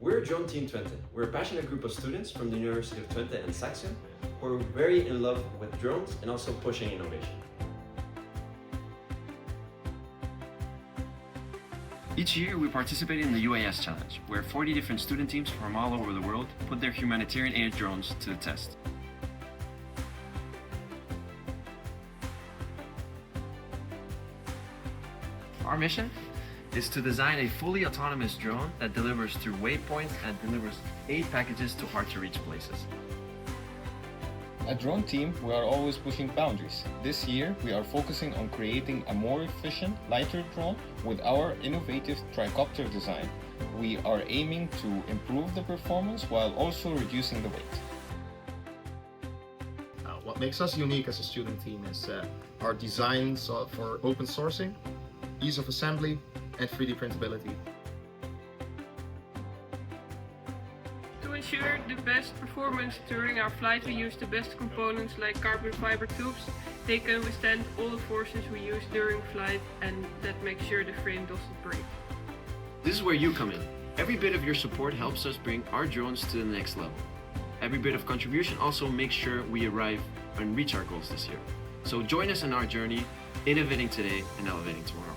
We're DroneTeam Twente. We're a passionate group of students from the University of Twente and Saxion who are very in love with drones and also pushing innovation. Each year we participate in the UAS Challenge, where 40 different student teams from all over the world put their humanitarian aid drones to the test. Our mission is to design a fully autonomous drone that delivers through waypoints and delivers aid packages to hard-to-reach places. At DroneTeam, we are always pushing boundaries. This year, we are focusing on creating a more efficient, lighter drone with our innovative tricopter design. We are aiming to improve the performance while also reducing the weight. What makes us unique as a student team is our designs for open sourcing, ease of assembly, and 3D printability. To ensure the best performance during our flight, we use the best components like carbon fiber tubes. They can withstand all the forces we use during flight, and that makes sure the frame doesn't break. This is where you come in. Every bit of your support helps us bring our drones to the next level. Every bit of contribution also makes sure we arrive and reach our goals this year. So join us in our journey, innovating today and elevating tomorrow.